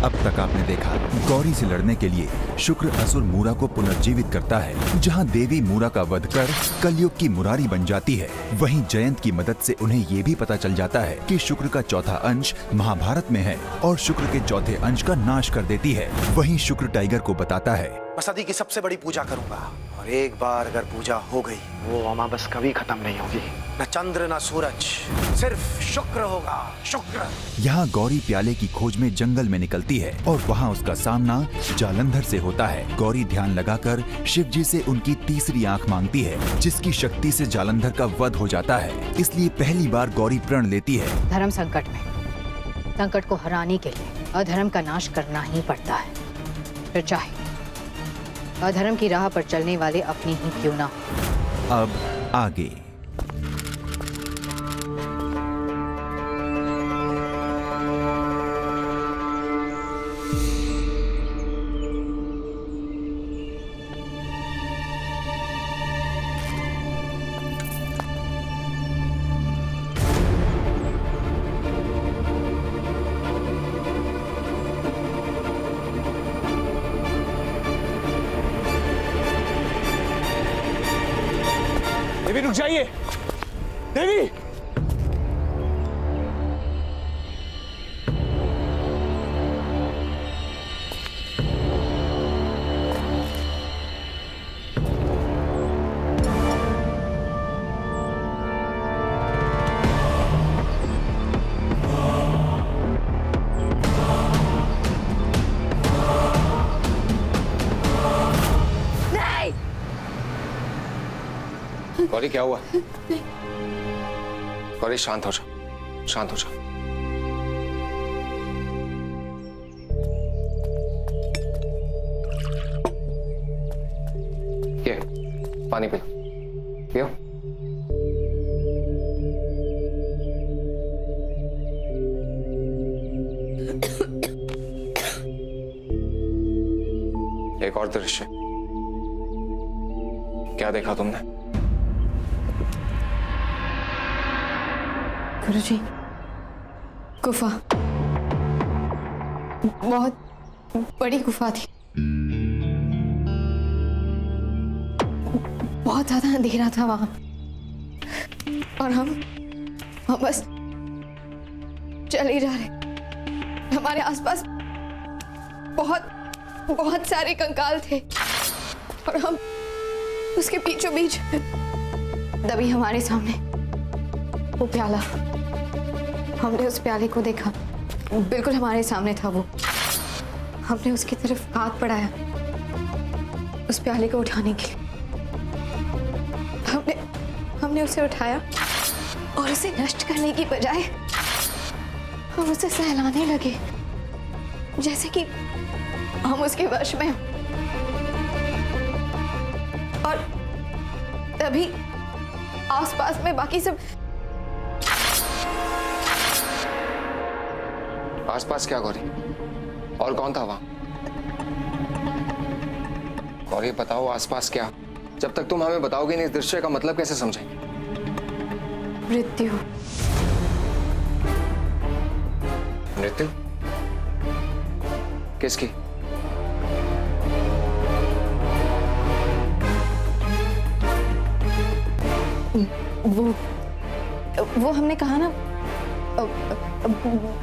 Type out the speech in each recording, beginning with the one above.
अब तक आपने देखा, गौरी से लड़ने के लिए शुक्र असुर मूरा को पुनर्जीवित करता है, जहां देवी मूरा का वध कर कलयुग की मुरारी बन जाती है। वहीं जयंत की मदद से उन्हें ये भी पता चल जाता है कि शुक्र का चौथा अंश महाभारत में है और शुक्र के चौथे अंश का नाश कर देती है। वहीं शुक्र टाइगर को बताता है, मैं सदी की सबसे बड़ी पूजा करूंगा और एक बार अगर पूजा हो गई वो अमावस कभी खत्म नहीं होगी। न चंद्र न सूरज, सिर्फ शुक्र होगा, शुक्र। यहाँ गौरी प्याले की खोज में जंगल में निकलती है और वहाँ उसका सामना जालंधर से होता है। गौरी ध्यान लगाकर शिव जी से उनकी तीसरी आंख मांगती है, जिसकी शक्ति से जालंधर का वध हो जाता है। इसलिए पहली बार गौरी प्रण लेती है। धर्म संकट में, संकट को हराने के लिए अधर्म का नाश करना ही पड़ता है, फिर चाहे अधर्म की राह पर चलने वाले अपने ही क्यों ना हो। अब आगे। देवी रुक जाइए, देवी। गौरी क्या हुआ? गौरी शांत हो जाओ, शांत हो जाओ। ये पानी पियो, पियो। एक और दृश्य क्या देखा तुमने? गुरुजी, गुफा, बहुत बड़ी गुफा थी, बहुत ज्यादा अंधेरा था वहां और हम बस चल ही जा रहे। हमारे आसपास बहुत बहुत सारे कंकाल थे और हम उसके बीचों बीच, तभी हमारे सामने वो प्याला, हमने उस प्याले को देखा, बिल्कुल हमारे सामने था वो। हमने उसकी तरफ हाथ बढ़ाया उस प्याले को उठाने के लिए। हमने उसे उठाया और उसे नष्ट करने की बजाय हम उसे सहलाने लगे, जैसे कि हम उसके वश में हैं। और तभी आसपास में बाकी सब। आसपास क्या गौरी? और कौन था वहां? गौरी बताओ, आसपास क्या? जब तक तुम हमें बताओगे नहीं, इस दृश्य का मतलब कैसे समझेंगे? मृत्यु। मृत्यु? किसकी? वो हमने कहा ना,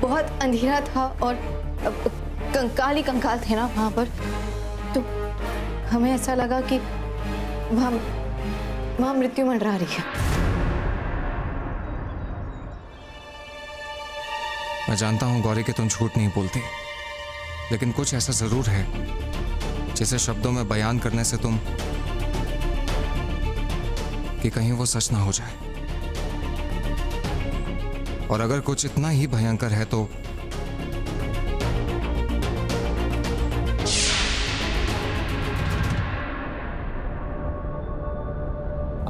बहुत अंधेरा था और कंकाल ही कंकाल थे ना वहां पर, तो हमें ऐसा लगा कि वहां मृत्यु मंडरा रही है। मैं जानता हूं गौरी कि तुम झूठ नहीं बोलती, लेकिन कुछ ऐसा जरूर है जिसे शब्दों में बयान करने से तुम, कि कहीं वो सच ना हो जाए। और अगर कुछ इतना ही भयंकर है तो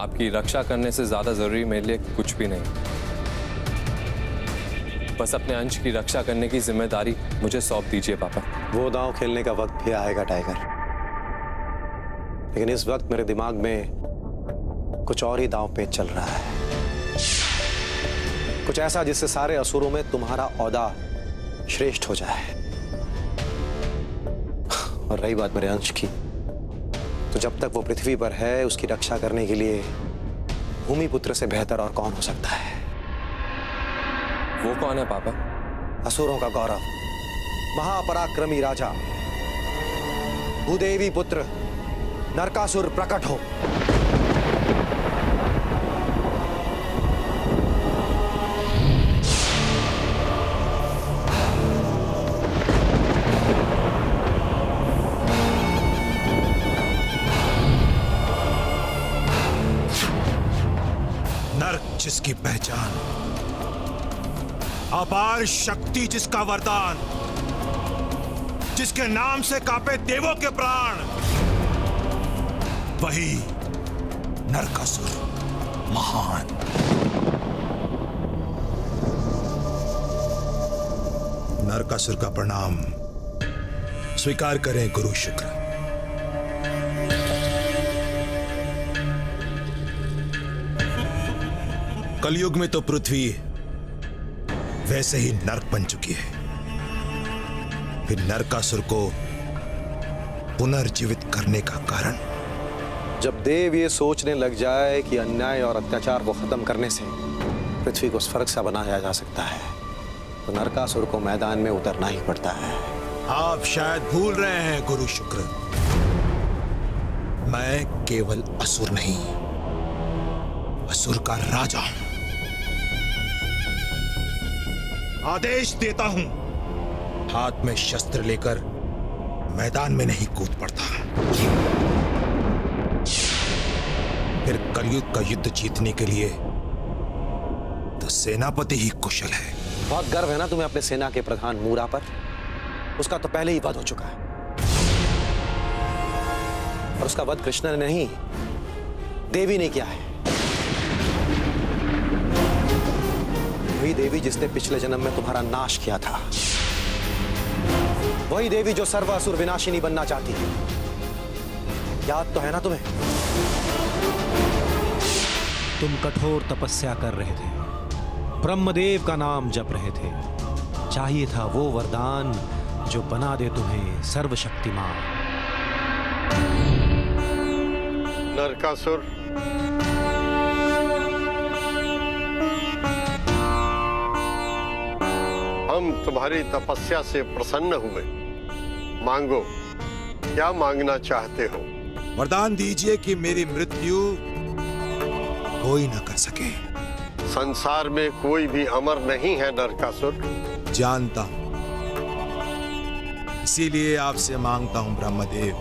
आपकी रक्षा करने से ज्यादा जरूरी मेरे लिए कुछ भी नहीं। बस अपने अंश की रक्षा करने की जिम्मेदारी मुझे सौंप दीजिए पापा। वो दांव खेलने का वक्त भी आएगा टाइगर, लेकिन इस वक्त मेरे दिमाग में कुछ और ही दांव पेच चल रहा है। कुछ ऐसा जिससे सारे असुरों में तुम्हारा औदा श्रेष्ठ हो जाए। और रही बात मेरे अंश की, तो जब तक वो पृथ्वी पर है उसकी रक्षा करने के लिए भूमिपुत्र से बेहतर और कौन हो सकता है? वो कौन है पापा? असुरों का गौरव, महापराक्रमी राजा भूदेवी पुत्र नरकासुर प्रकट हो। नर्क जिसकी पहचान, अपार शक्ति जिसका वरदान, जिसके नाम से कांपे देवों के प्राण, वही नरकासुर महान। नरकासुर का प्रणाम स्वीकार करें गुरु शुक्र। कलयुग में तो पृथ्वी वैसे ही नर्क बन चुकी है, फिर नरकासुर को पुनर्जीवित करने का कारण? जब देव ये सोचने लग जाए कि अन्याय और अत्याचार को खत्म करने से पृथ्वी को स्वर्ग सा बनाया जा सकता है, तो नरकासुर को मैदान में उतरना ही पड़ता है। आप शायद भूल रहे हैं गुरु शुक्र, मैं केवल असुर नहीं, असुर का राजा हूं। आदेश देता हूं, हाथ में शस्त्र लेकर मैदान में नहीं कूद पड़ता। फिर कलयुग का युद्ध जीतने के लिए तो सेनापति ही कुशल है। बहुत गर्व है ना तुम्हें अपने सेना के प्रधान मूरा पर? उसका तो पहले ही वध हो चुका है, और उसका वध कृष्ण ने नहीं, देवी ने किया है। वही देवी जिसने पिछले जन्म में तुम्हारा नाश किया था, वही देवी जो सर्वासुर विनाशिनी बनना चाहती है। याद तो है ना तुम्हें? तुम कठोर तपस्या कर रहे थे, ब्रह्मदेव का नाम जप रहे थे। चाहिए था वो वरदान जो बना दे तुम्हें सर्वशक्तिमान। नरकासुर, हम तुम्हारी तपस्या से प्रसन्न हुए। मांगो, क्या मांगना चाहते हो? वरदान दीजिए कि मेरी मृत्यु कोई न कर सके। संसार में कोई भी अमर नहीं है नरकासुर। जानता हूं, इसीलिए आपसे मांगता हूं ब्रह्मदेव,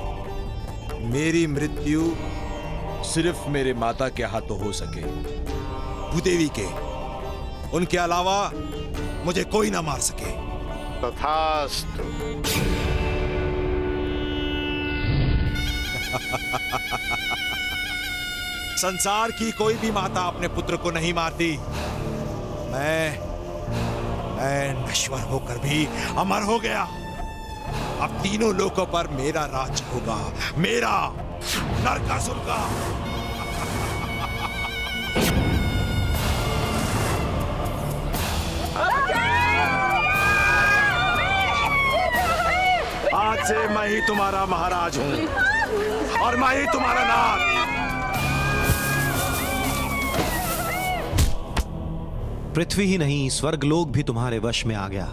मेरी मृत्यु सिर्फ मेरे माता के हाथों हो सके, भूदेवी के। उनके अलावा मुझे कोई ना मार सके। तथास्तु। संसार की कोई भी माता अपने पुत्र को नहीं मारती। मैं नश्वर होकर भी अमर हो गया। अब तीनों लोकों पर मेरा राज होगा, मेरा, नरकासुर का। आज से मैं ही तुम्हारा महाराज हूं और मैं ही तुम्हारा नाथ। पृथ्वी ही नहीं, स्वर्गलोक भी तुम्हारे वश में आ गया।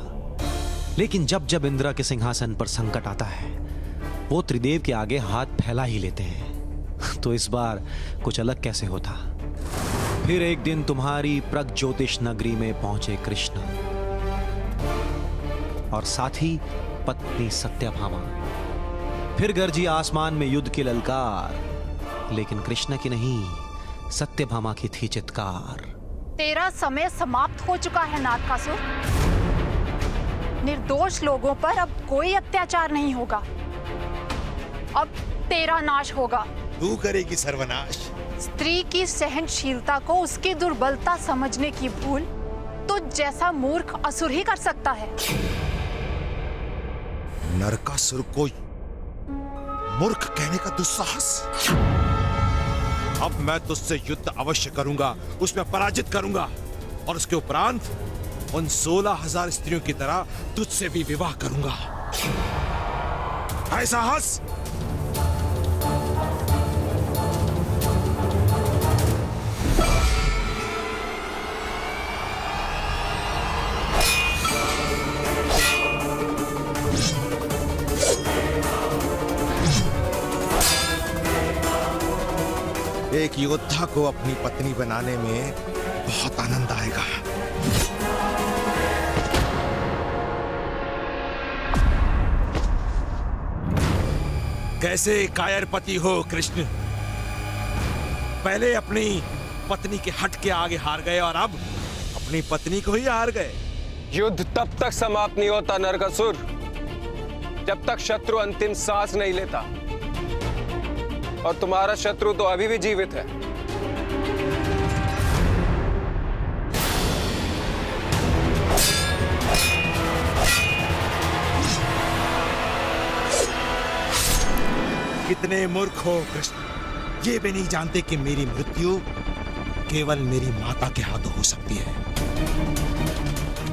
लेकिन जब जब इंद्र के सिंहासन पर संकट आता है, वो त्रिदेव के आगे हाथ फैला ही लेते हैं। तो इस बार कुछ अलग कैसे होता? फिर एक दिन तुम्हारी प्रगज्योतिष नगरी में पहुंचे कृष्ण और साथ ही पत्नी सत्यभामा। फिर गरजी आसमान में युद्ध की ललकार, लेकिन कृष्ण की नहीं, सत्यभामा की थी चित्कार। तेरा समय समाप्त हो चुका है नरकासुर। निर्दोष लोगों पर अब कोई अत्याचार नहीं होगा। अब तेरा नाश होगा। तू करेगी सर्वनाश। स्त्री की सहनशीलता को उसकी दुर्बलता समझने की भूल तो जैसा मूर्ख असुर ही कर सकता है। नरकासुर को मूर्ख कहने का दुस्साहस। अब मैं तुझसे युद्ध अवश्य करूंगा, उसमें पराजित करूंगा और उसके उपरांत उन 16,000 स्त्रियों की तरह तुझसे भी विवाह करूंगा। ऐसा हंस। एक योद्धा को अपनी पत्नी बनाने में बहुत आनंद आएगा। कैसे कायर पति हो कृष्ण। पहले अपनी पत्नी के हट के आगे हार गए और अब अपनी पत्नी को ही हार गए। युद्ध तब तक समाप्त नहीं होता नरकासुर, जब तक शत्रु अंतिम सांस नहीं लेता। और तुम्हारा शत्रु तो अभी भी जीवित है। कितने मूर्ख हो कृष्ण, ये भी नहीं जानते कि मेरी मृत्यु केवल मेरी माता के हाथों हो सकती है।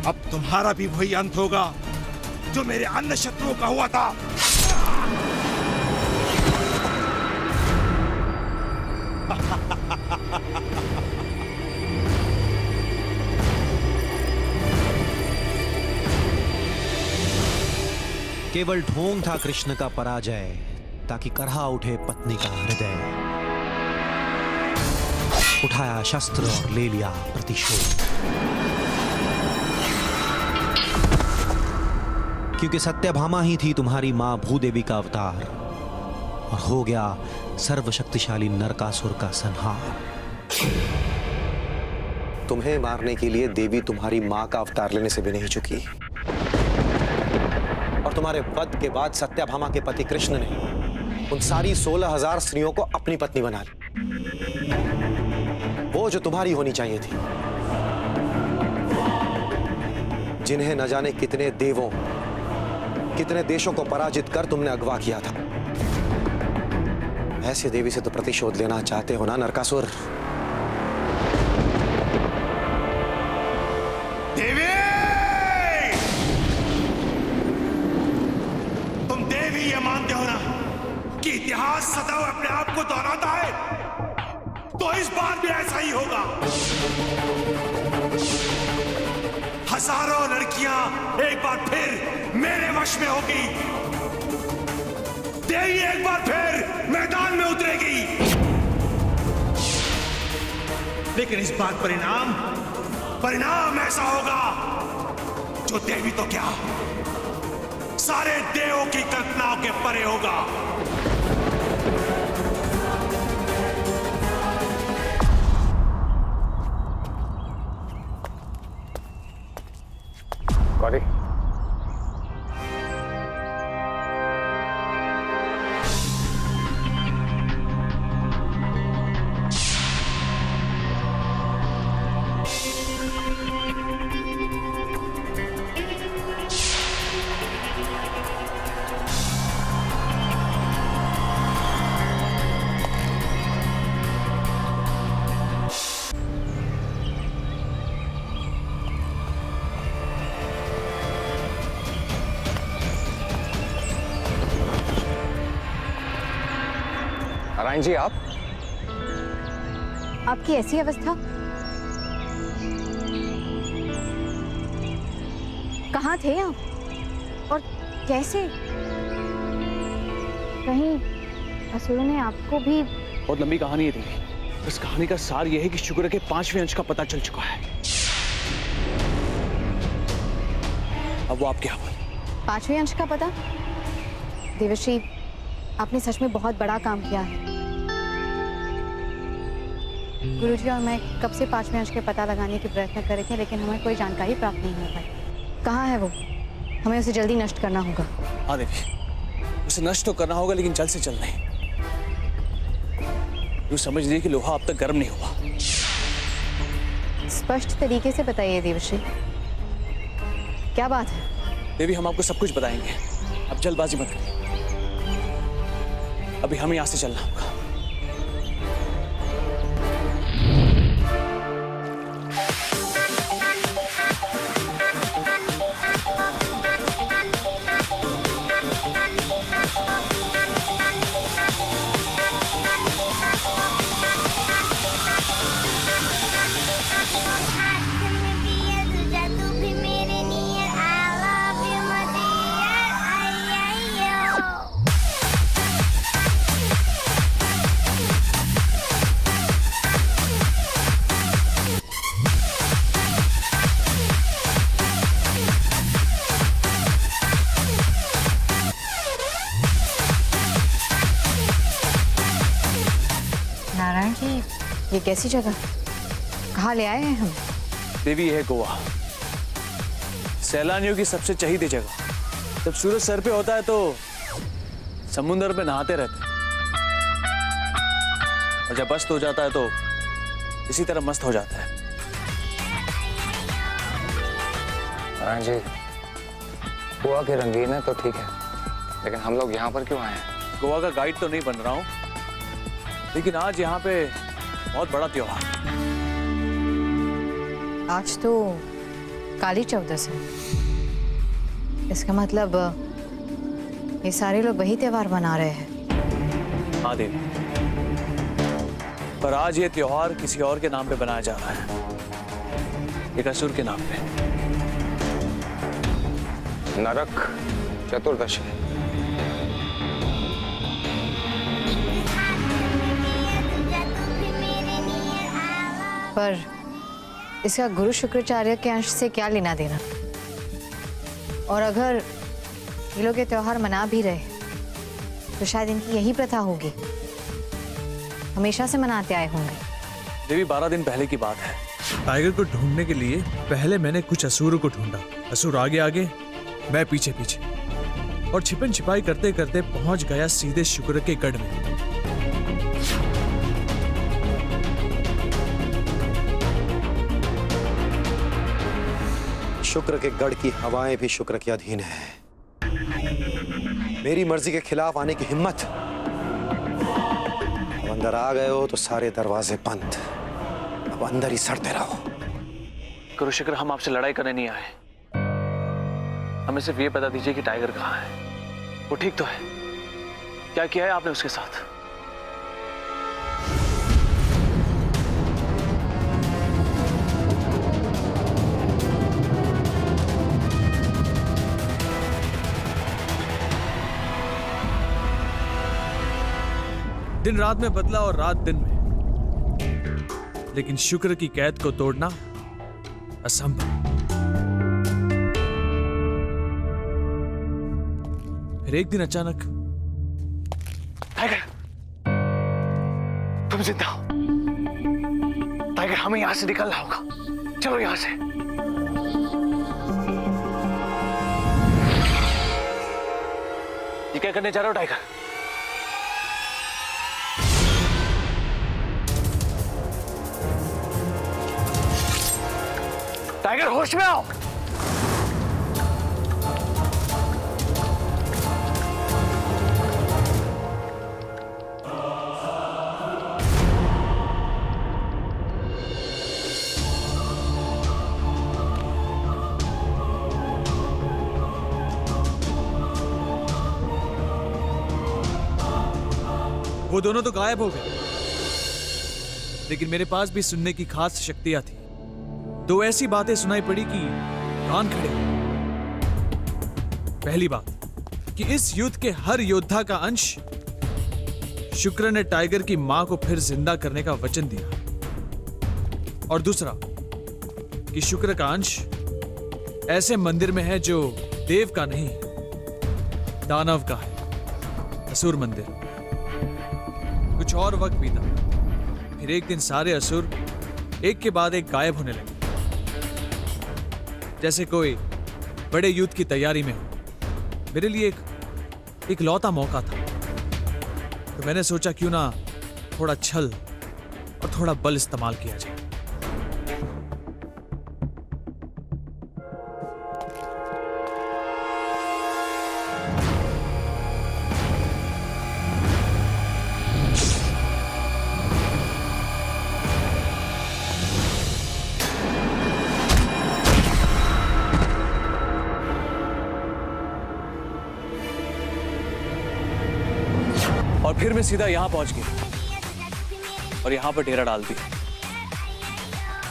अब तुम्हारा भी वही अंत होगा जो मेरे अन्य शत्रुओं का हुआ था। केवल ढोंग था कृष्ण का पराजय, ताकि करहा उठे पत्नी का हृदय। उठाया शस्त्र और ले लिया प्रतिशोध। क्योंकि सत्यभामा ही थी तुम्हारी मां भूदेवी का अवतार, और हो गया सर्वशक्तिशाली नरकासुर का संहार। तुम्हें मारने के लिए देवी तुम्हारी मां का अवतार लेने से भी नहीं चुकी, और तुम्हारे वध के बाद सत्यभामा के पति कृष्ण ने उन सारी 16,000 स्त्रियों को अपनी पत्नी बना ली, वो जो तुम्हारी होनी चाहिए थी, जिन्हें न जाने कितने देवों, कितने देशों को पराजित कर तुमने अगवा किया था। ऐसे देवी से तो प्रतिशोध लेना चाहते हो ना नरकासुर? देवी! तुम देवी ये मानते हो ना कि इतिहास सदैव अपने आप को दोहराता है, तो इस बार भी ऐसा ही होगा। हजारों लड़कियां एक बार फिर मेरे वश में होगी। देवी एक बार फिर मैदान में उतरेगी। लेकिन इस बार परिणाम ऐसा होगा जो देवी तो क्या, सारे देवों की कल्पनाओं के परे होगा। गौरी, नारायण जी, आप आपकी ऐसी अवस्था? कहाँ थे आप और कैसे? कहीं असुरों ने आपको भी? बहुत लंबी कहानी है देवी। इस कहानी का सार यह है कि शुक्र के 5वें अंश का पता चल चुका है। अब वो आपके हवाले। 5वें अंश का पता? देवश्री, आपने सच में बहुत बड़ा काम किया है। गुरुजी और मैं कब से 5वें अंश के पता लगाने की प्रयत्न कर रहे थे, लेकिन हमें कोई जानकारी प्राप्त नहीं हो पाई। कहाँ है वो? हमें उसे जल्दी नष्ट करना होगा। हाँ देवी, उसे नष्ट तो करना होगा, लेकिन जल्द से जल्द नहीं। यूँ समझ लीजिए कि लोहा अब तक गर्म नहीं हुआ। स्पष्ट तरीके से बताइए देवश्री, क्या बात है? देवी, हम आपको सब कुछ बताएंगे। अब जल्दबाजी मत करिए, अभी हमें यहाँ से चलना होगा। नारायण जी, ये कैसी जगह, कहाँ ले आए हैं हम? देवी, है गोवा, सैलानियों की सबसे चहीती जगह। जब सूरज सर पे होता है तो समुद्र पे नहाते रहते हैं, और जब अस्त हो जाता है तो इसी तरह मस्त हो जाता है। नारायण जी, गोवा के रंगीन है तो ठीक है, लेकिन हम लोग यहाँ पर क्यों आए हैं? गोवा का गाइड तो नहीं बन रहा हूँ, लेकिन आज यहाँ पे बहुत बड़ा त्योहार। आज तो काली चौदस है, इसका मतलब ये सारे लोग वही त्योहार मना रहे हैं। हाँ देवी, पर आज ये त्योहार किसी और के नाम पे बनाया जा रहा है, एक असुर के नाम पे। नरक चतुर्दशी। पर इसका गुरु शुक्राचार्य के अंश से क्या लेना देना? और अगर ये लोग ये त्योहार मना भी रहे तो शायद इनकी यही प्रथा होगी, हमेशा से मनाते आए होंगे। देवी, 12 दिन पहले की बात है। टाइगर को ढूंढने के लिए पहले मैंने कुछ असुरों को ढूंढा। असुर आगे आगे, मैं पीछे पीछे, और छिपन छिपाई करते करते पहुंच गया सीधे शुक्र के गढ़ में। शुक्र के गढ़ की हवाएं भी शुक्र के अधीन है। मेरी मर्जी के खिलाफ आने की हिम्मत, अब अंदर आ गए हो तो सारे दरवाजे बंद, अब अंदर ही सड़ते रहो। गुरु शुक्र, हम आपसे लड़ाई करने नहीं आए, हमें सिर्फ ये बता दीजिए कि टाइगर कहाँ है, वो ठीक तो है? क्या किया है आपने उसके साथ? दिन रात में बदला और रात दिन में, लेकिन शुक्र की कैद को तोड़ना असंभव। फिर एक दिन अचानक, टाइगर, तुम जिंदा हो। टाइगर, हमें यहां से निकलना होगा, चलो यहां से। ये क्या करने जा रहे हो टाइगर? टाइगर, होश में आओ। वो दोनों तो गायब हो गए, लेकिन मेरे पास भी सुनने की खास शक्तियां थी। दो ऐसी बातें सुनाई पड़ी कि कान खड़े। पहली बात कि इस युद्ध के हर योद्धा का अंश शुक्र ने टाइगर की मां को फिर जिंदा करने का वचन दिया, और दूसरा कि शुक्र का अंश ऐसे मंदिर में है जो देव का नहीं, दानव का है, असुर मंदिर। कुछ और वक्त बीता, फिर एक दिन सारे असुर एक के बाद एक गायब होने लगे, जैसे कोई बड़े युद्ध की तैयारी में हो। मेरे लिए एक लौता मौका था, तो मैंने सोचा क्यों ना थोड़ा छल और थोड़ा बल इस्तेमाल किया जाए। और फिर मैं सीधा यहां पहुंच गया और यहां पर डेरा डाल दिया,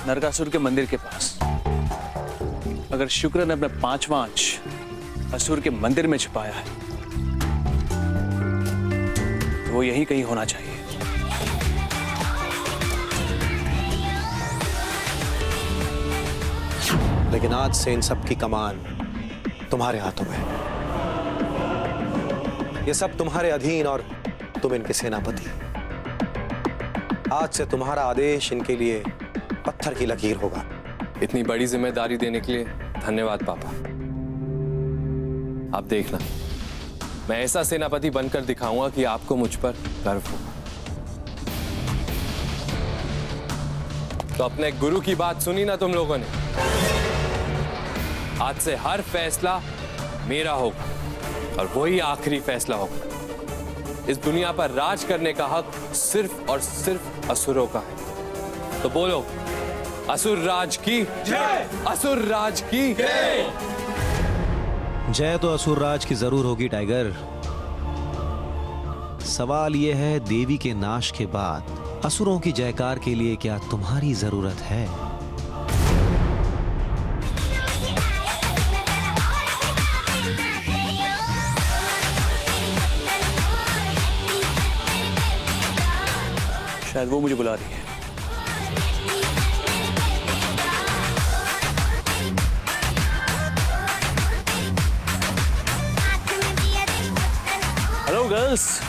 नरकासुर के मंदिर के पास। अगर शुक्र ने अपना 5वां अंश असुर के मंदिर में छिपाया है तो वो यहीं कहीं होना चाहिए। लेकिन आज से इन सब की कमान तुम्हारे हाथों में। ये सब तुम्हारे अधीन और तुम इनके सेनापति। आज से तुम्हारा आदेश इनके लिए पत्थर की लकीर होगा। इतनी बड़ी जिम्मेदारी देने के लिए धन्यवाद पापा। आप देखना, मैं ऐसा सेनापति बनकर दिखाऊंगा कि आपको मुझ पर गर्व होगा। तो अपने गुरु की बात सुनी ना तुम लोगों ने? आज से हर फैसला मेरा होगा और वही आखिरी फैसला होगा। इस दुनिया पर राज करने का हक सिर्फ और सिर्फ असुरों का है। तो बोलो, असुर राज की जय! असुर राज की जय! जय तो असुर राज की जरूर होगी टाइगर। सवाल यह है, देवी के नाश के बाद असुरों की जयकार के लिए क्या तुम्हारी जरूरत है? शायद वो मुझे बुला रही है। Hello girls.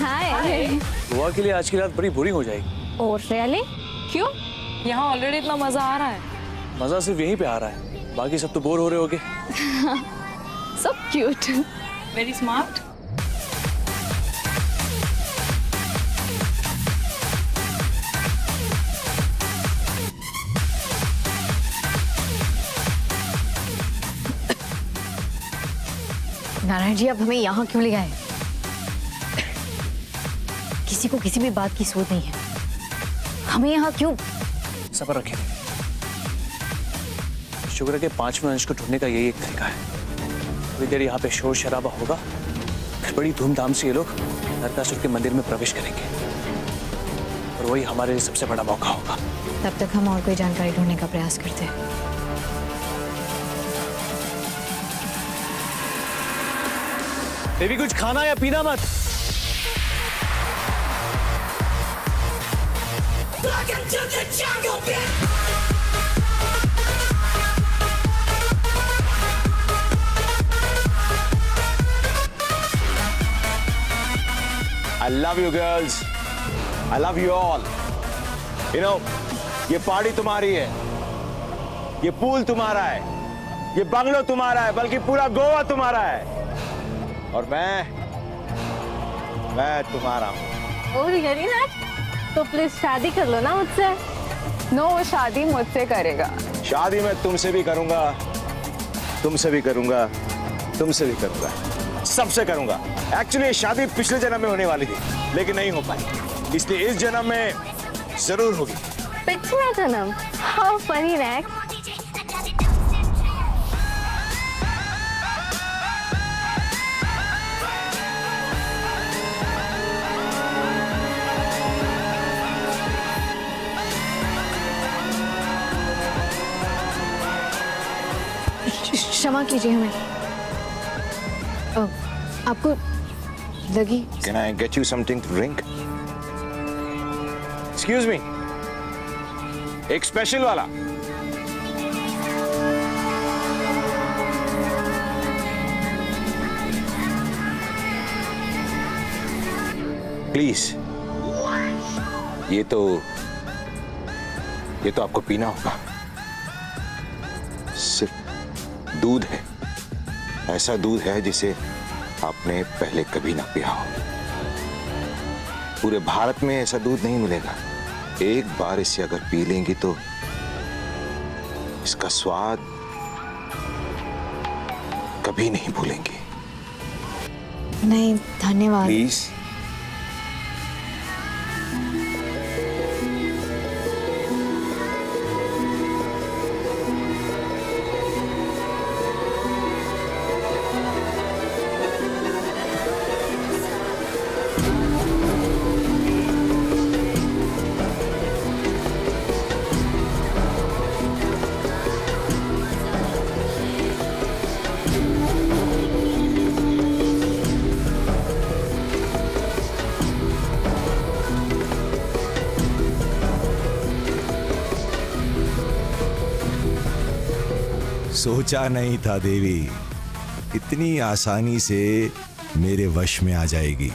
हाय। गोवा के लिए आज की रात बड़ी बोरिंग हो जाएगी। और रियली? क्यों? यहाँ ऑलरेडी इतना मजा आ रहा है। मजा सिर्फ यहीं पे आ रहा है, बाकी सब तो बोर हो रहे होगे। So cute. Very smart. Narayan ji, अब हमें यहाँ क्यों ले आए? किसी को किसी भी बात की सोच नहीं है। हमें यहाँ क्यों? सब्र रखें। शुक्र के 5वें अंश को ढूंढने का यही एक तरीका है। थोड़ी देर यहाँ पे शोर शराबा होगा, फिर बड़ी धूमधाम से ये लोग नरकासुर के मंदिर में प्रवेश करेंगे और वही हमारे लिए सबसे बड़ा मौका होगा। तब तक हम और कोई जानकारी ढूंढने का प्रयास करते हैं। देवी, कुछ खाना या पीना मत। I love you girls. I love you all. You know, ये पार्टी तुम्हारी है, ये पूल तुम्हारा है, ये बंगलो तुम्हारा है, बल्कि पूरा गोवा तुम्हारा है। और मैं तुम्हारा हूँ। और यही ना, तो प्लीज शादी कर लो ना मुझसे। नो, वो शादी मुझसे करेगा। शादी मैं तुमसे भी करूंगा, तुमसे भी करूंगा, तुमसे भी करूंगा, सबसे करूंगा। एक्चुअली ये शादी पिछले जन्म में होने वाली थी, लेकिन नहीं हो पाई, इसलिए इस जन्म में जरूर होगी। पिछला जन्म? How funny rack. क्षमा कीजिए हमें। आपको लगी? Can I get you something to drink? Excuse me. एक स्पेशल वाला। प्लीज। ये तो आपको पीना होगा। सिर्फ दूध है, ऐसा दूध है जिसे आपने पहले कभी ना पिया हो। पूरे भारत में ऐसा दूध नहीं मिलेगा। एक बार इसे अगर पी लेंगी तो इसका स्वाद कभी नहीं भूलेंगी। नहीं, धन्यवाद। प्लीज। सोचा नहीं था देवी इतनी आसानी से मेरे वश में आ जाएगी।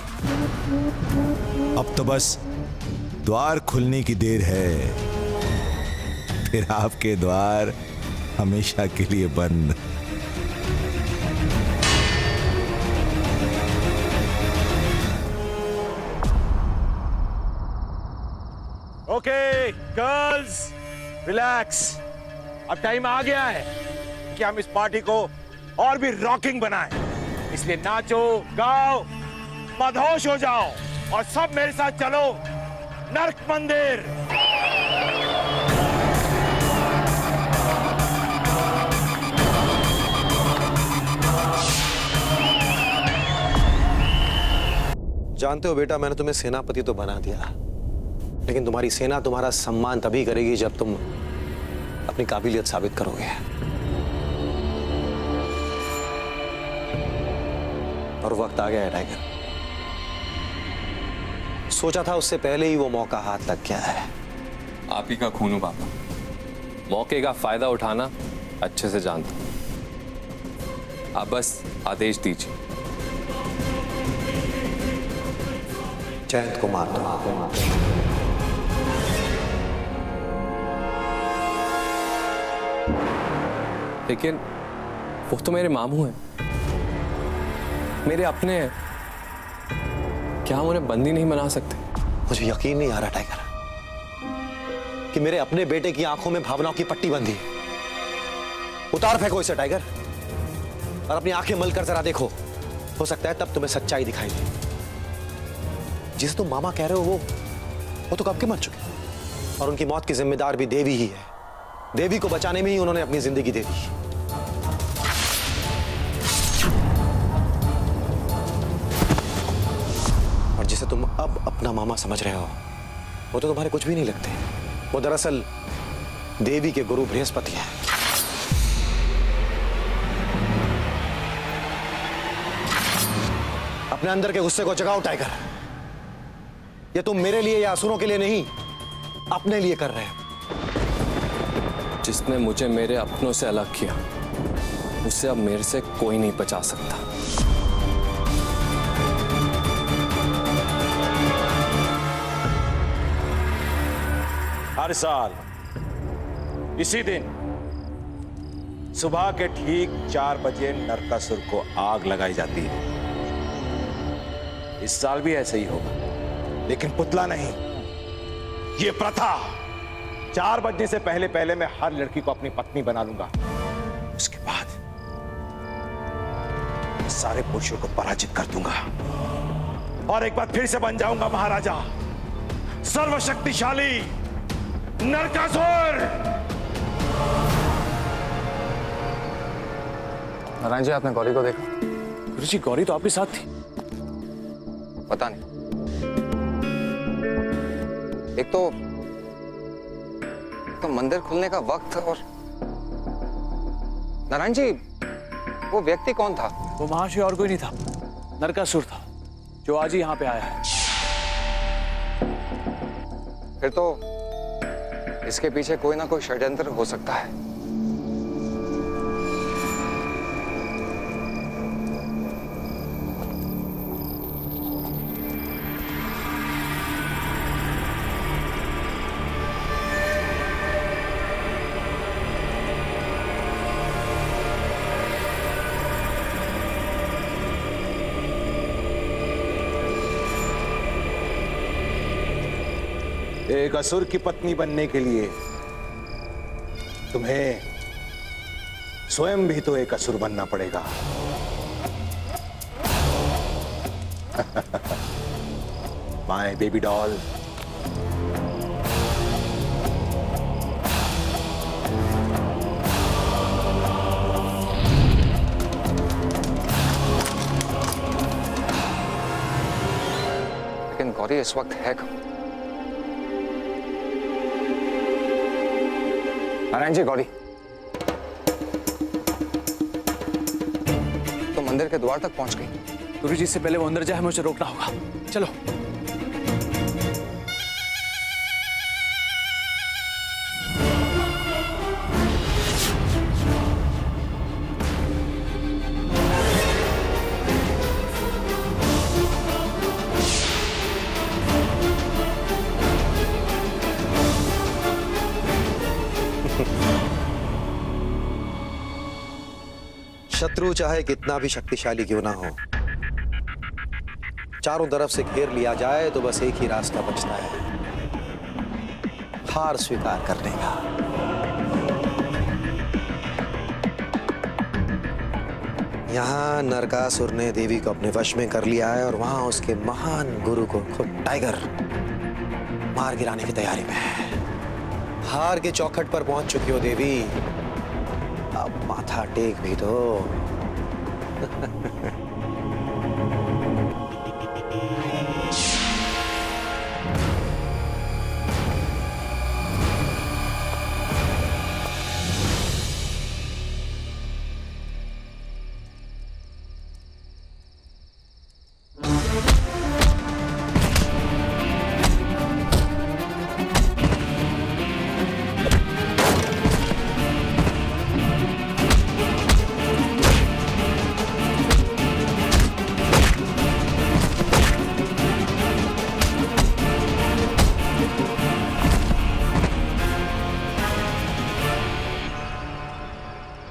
अब तो बस द्वार खुलने की देर है, फिर आपके द्वार हमेशा के लिए बंद। Okay girls, relax. अब टाइम आ गया है कि हम इस पार्टी को और भी रॉकिंग बनाएं। इसलिए नाचो, गाओ, मदहोश हो जाओ और सब मेरे साथ चलो नर्क मंदिर। जानते हो बेटा, मैंने तुम्हें सेनापति तो बना दिया, लेकिन तुम्हारी सेना तुम्हारा सम्मान तभी करेगी जब तुम अपनी काबिलियत साबित करोगे। और वक्त आ गया है टाइगर। सोचा था उससे पहले ही वो मौका हाथ लग गया है। आप ही का खून हूं पापा, मौके का फायदा उठाना अच्छे से जानता हूं। आप बस आदेश दीजिए। जयंत को मार दो। लेकिन वो तो मेरे मामू हैं, मेरे अपने हैं। क्या हम उन्हें बंदी नहीं बना सकते? मुझे यकीन नहीं आ रहा टाइगर कि मेरे अपने बेटे की आंखों में भावनाओं की पट्टी बंधी है। उतार फेंको इसे टाइगर और अपनी आंखें मल कर जरा देखो। हो सकता है तब तुम्हें सच्चाई दिखाई दे। जिसे तुम मामा कह रहे हो वो तो कब के मर चुके, और उनकी मौत की जिम्मेदार भी देवी ही है। देवी को बचाने में ही उन्होंने अपनी जिंदगी दे दी। और जिसे तुम अब अपना मामा समझ रहे हो वो तो तुम्हारे कुछ भी नहीं लगते। वो दरअसल देवी के गुरु बृहस्पति हैं। अपने अंदर के गुस्से को जगाओ टाइगर। ये तुम मेरे लिए या असुरों के लिए नहीं, अपने लिए कर रहे हो। जिसने मुझे मेरे अपनों से अलग किया, उसे अब मेरे से कोई नहीं बचा सकता। हर साल इसी दिन सुबह के ठीक 4 बजे नरकासुर को आग लगाई जाती है। इस साल भी ऐसे ही होगा, लेकिन पुतला नहीं, ये प्रथा। 4 बजने से पहले पहले मैं हर लड़की को अपनी पत्नी बना लूंगा। उसके बाद सारे पुरुषों को पराजित कर दूंगा और एक बार फिर से बन जाऊंगा महाराजा, सर्वशक्तिशाली नरकासुर। नारायण जी, आपने गौरी को देखा? गुरुजी, गौरी तो आपके साथ थी। पता नहीं, एक तो मंदिर खुलने का वक्त और नारायण जी, वो व्यक्ति कौन था? वो महाशय और कोई नहीं था, नरकासुर था, जो आज ही यहां पे आया है। फिर तो इसके पीछे कोई ना कोई षड्यंत्र हो सकता है। एक असुर की पत्नी बनने के लिए तुम्हें स्वयं भी तो एक असुर बनना पड़ेगा। My baby doll. लेकिन गौरी इस वक्त है कब? नारायण जी, गौरी तो मंदिर के द्वार तक पहुंच गई। गुरुजी, इससे पहले वो अंदर जाए हमें उसे रोकना होगा। चलो। शत्रु चाहे कितना भी शक्तिशाली क्यों ना हो, चारों तरफ से घेर लिया जाए तो बस एक ही रास्ता बचता है, हार स्वीकार करने का। यहां नरकासुर ने देवी को अपने वश में कर लिया है और वहां उसके महान गुरु को खुद टाइगर मार गिराने की तैयारी में है। हार के चौखट पर पहुंच चुकी हो देवी, अब माथा टेक भी दो।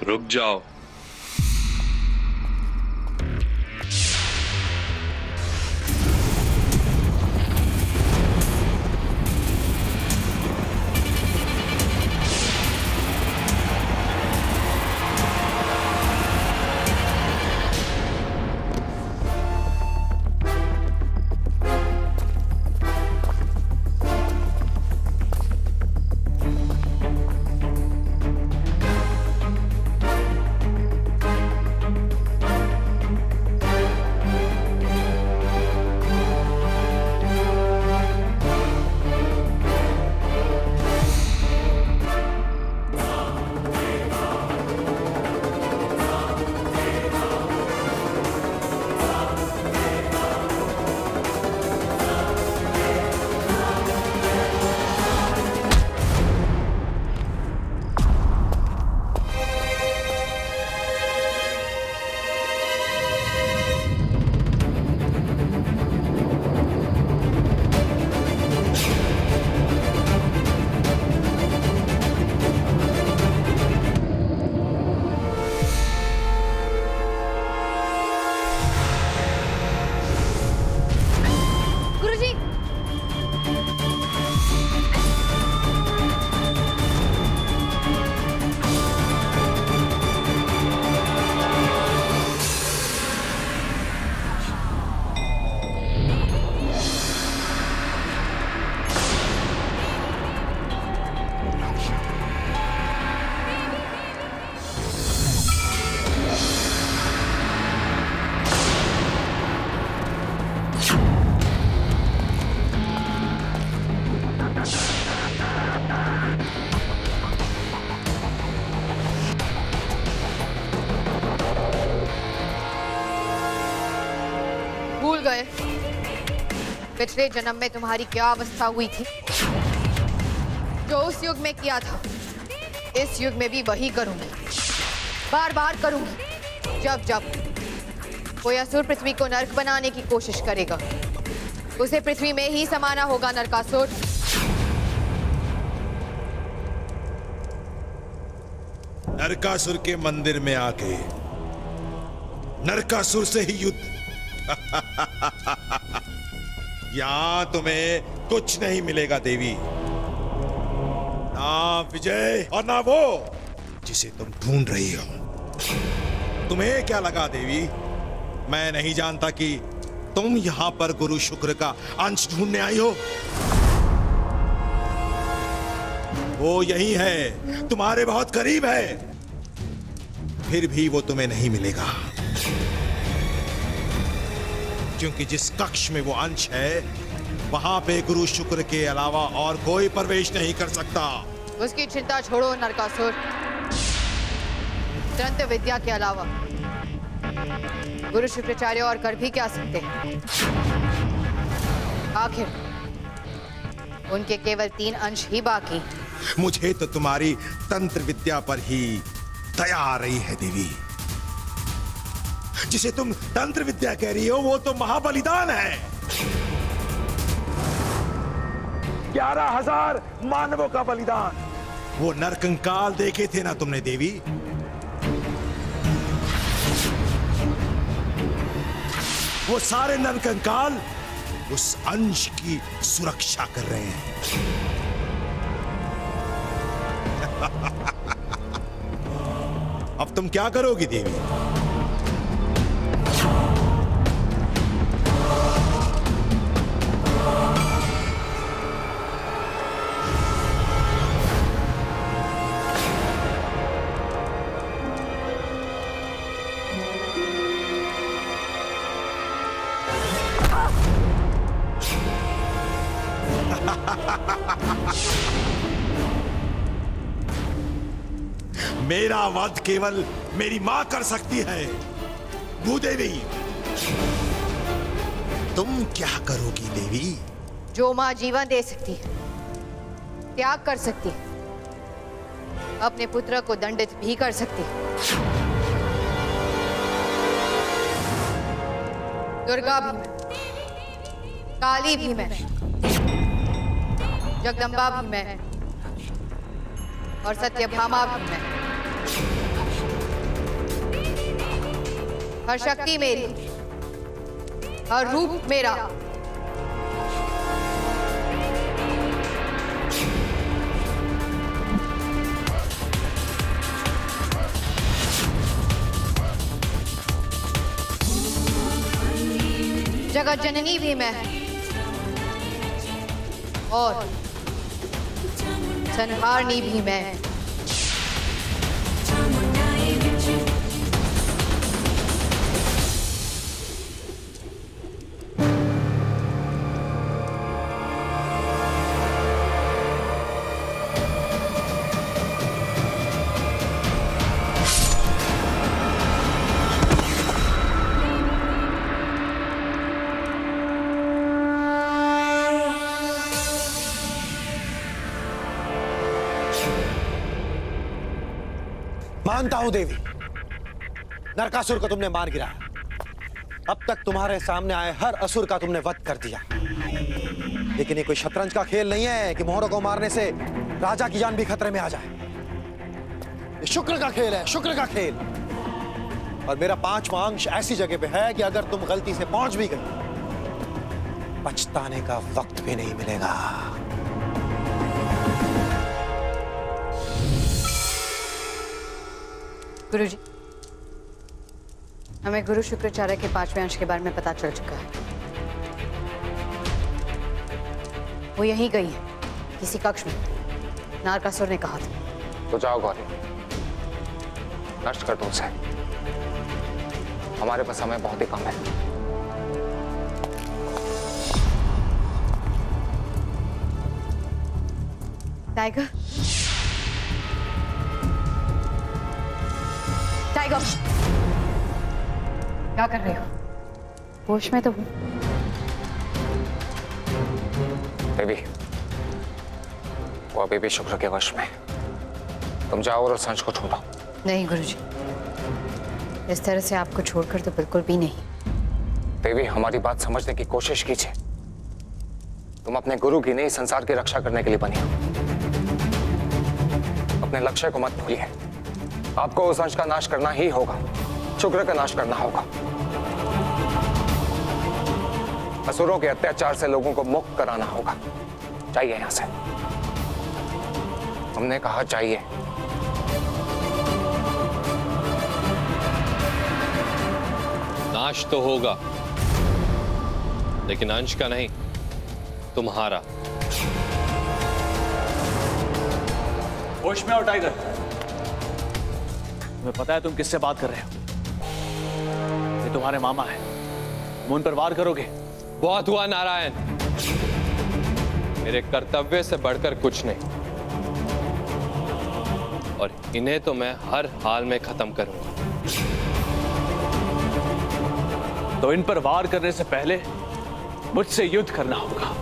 रुक जाओ। भूल गए पिछले जन्म में तुम्हारी क्या अवस्था हुई थी? जो उस युग में किया था इस युग में भी वही करूंगी, बार बार करूंगी। जब जब कोई असुर पृथ्वी को नर्क बनाने की कोशिश करेगा उसे पृथ्वी में ही समाना होगा। नरकासुर, नरकासुर के मंदिर में आके नरकासुर से ही युद्ध। यहां तुम्हें कुछ नहीं मिलेगा देवी, ना विजय और ना वो जिसे तुम ढूंढ रही हो। तुम्हें क्या लगा देवी, मैं नहीं जानता कि तुम यहां पर गुरु शुक्र का अंश ढूंढने आई हो? वो यही है, तुम्हारे बहुत करीब है, फिर भी वो तुम्हें नहीं मिलेगा, क्योंकि जिस कक्ष में वो अंश है वहां पे गुरु शुक्र के अलावा और कोई प्रवेश नहीं कर सकता। उसकी चिंता छोड़ो नरकासुर। तंत्र विद्या के अलावा गुरु शुक्राचार्य और कर भी क्या सकते हैं? आखिर उनके केवल 3 अंश ही बाकी। मुझे तो तुम्हारी तंत्र विद्या पर ही दया आ रही है देवी। जिसे तुम तंत्र विद्या कह रही हो वो तो महाबलिदान है। 11,000 मानवों का बलिदान। वो नरकंकाल देखे थे ना तुमने देवी? वो सारे नरकंकाल उस अंश की सुरक्षा कर रहे हैं। अब तुम क्या करोगी देवी? मेरा वध केवल मेरी मां कर सकती है। भूदेवी, तुम क्या करोगी देवी? जो माँ जीवन दे सकती है, त्याग कर सकती है, अपने पुत्र को दंडित भी कर सकती है। दुर्गा भी मैं, काली भी मैं, जगदम्बा भी मैं और सत्यभामा भी मैं। हर शक्ति मेरी, हर रूप मेरा। जगत जननी भी मैं और संहारनी भी मैं। मानता हूं देवी, नरकासुर को तुमने मार गिराया। अब तक तुम्हारे सामने आए हर असुर का तुमने वध कर दिया। लेकिन ये कोई शतरंज का खेल नहीं है कि मोहरों को मारने से राजा की जान भी खतरे में आ जाए। ये शुक्र का खेल है, शुक्र का खेल। और मेरा 5वां अंश ऐसी जगह पे है कि अगर तुम गलती से पहुंच भी गई, पछताने का वक्त भी नहीं मिलेगा। गुरुजी, हमें गुरु शुक्राचार्य के 5वें अंश के बारे में पता चल चुका है। वो यहीं गई है, किसी कक्ष में। नरकासुर ने कहा था। तो जाओ गौरी, नष्ट कर दो उसे। हमारे पास समय बहुत ही कम है। टाइगर, टाइगर, क्या कर रहे हो? होश में तो हूं। देवी, वो अभी भी शुक्र के वश में। तुम जाओ और उस अंश को ढूंढो। नहीं गुरुजी, इस तरह से आपको छोड़कर तो बिल्कुल भी नहीं। देवी, हमारी बात समझने की कोशिश कीजिए। तुम अपने गुरु की नहीं, संसार की रक्षा करने के लिए बनी हो। अपने लक्ष्य को मत भूलिए। आपको उस अंश का नाश करना ही होगा, शुक्र का नाश करना होगा। असुरों के अत्याचार से लोगों को मुक्त कराना होगा। चाहिए यहां से। हमने कहा चाहिए। नाश तो होगा, लेकिन अंश का नहीं, तुम्हारा। होश में आओ टाइगर। तुम्हें पता है तुम किससे बात कर रहे हो? ये तुम्हारे मामा है। तुम उन पर वार करोगे? बहुत हुआ नारायण, मेरे कर्तव्य से बढ़कर कुछ नहीं। और इन्हें तो मैं हर हाल में खत्म करूंगा। तो इन पर वार करने से पहले मुझसे युद्ध करना होगा।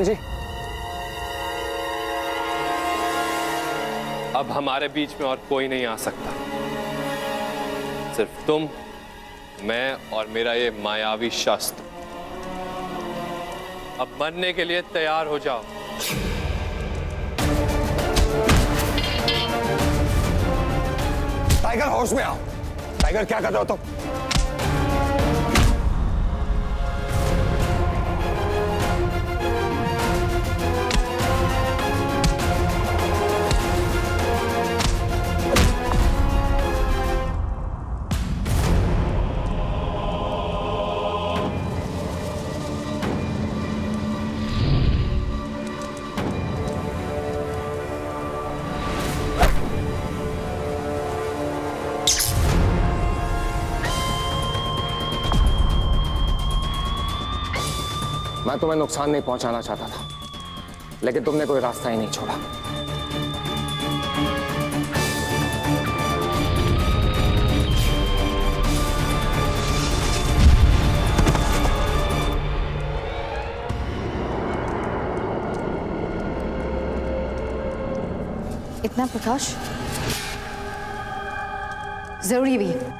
नारायण जी, अब हमारे बीच में और कोई नहीं आ सकता, सिर्फ तुम, मैं और मेरा ये मायावी शस्त्र। अब मरने के लिए तैयार हो जाओ। टाइगर होश में आओ। टाइगर क्या कर रहे हो तुम? मैं तुम्हें नुकसान नहीं पहुंचाना चाहता था, लेकिन तुमने कोई रास्ता ही नहीं छोड़ा। इतना प्रकाश जरूरी भी है।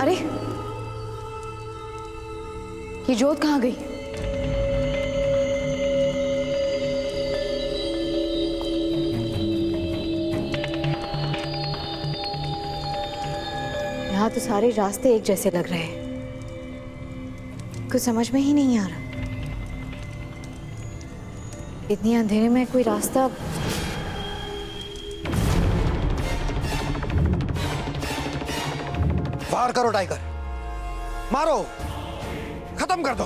अरे ये जोत कहाँ गई? यहाँ तो सारे रास्ते एक जैसे लग रहे हैं, कुछ समझ में ही नहीं आ रहा। इतनी अंधेरे में कोई रास्ता। वार करो टाइगर, मारो, खत्म कर दो।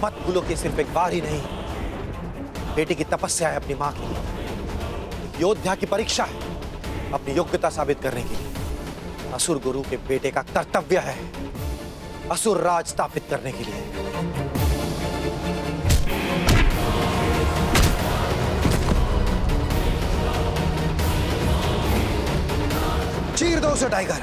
मत भूलो कि सिर्फ एक वार ही नहीं, बेटी की तपस्या है अपनी मां की, योद्धा की परीक्षा है अपनी योग्यता साबित करने की। असुर गुरु के बेटे का कर्तव्य है असुर राज स्थापित करने के लिए। चीर दो उसे टाइगर।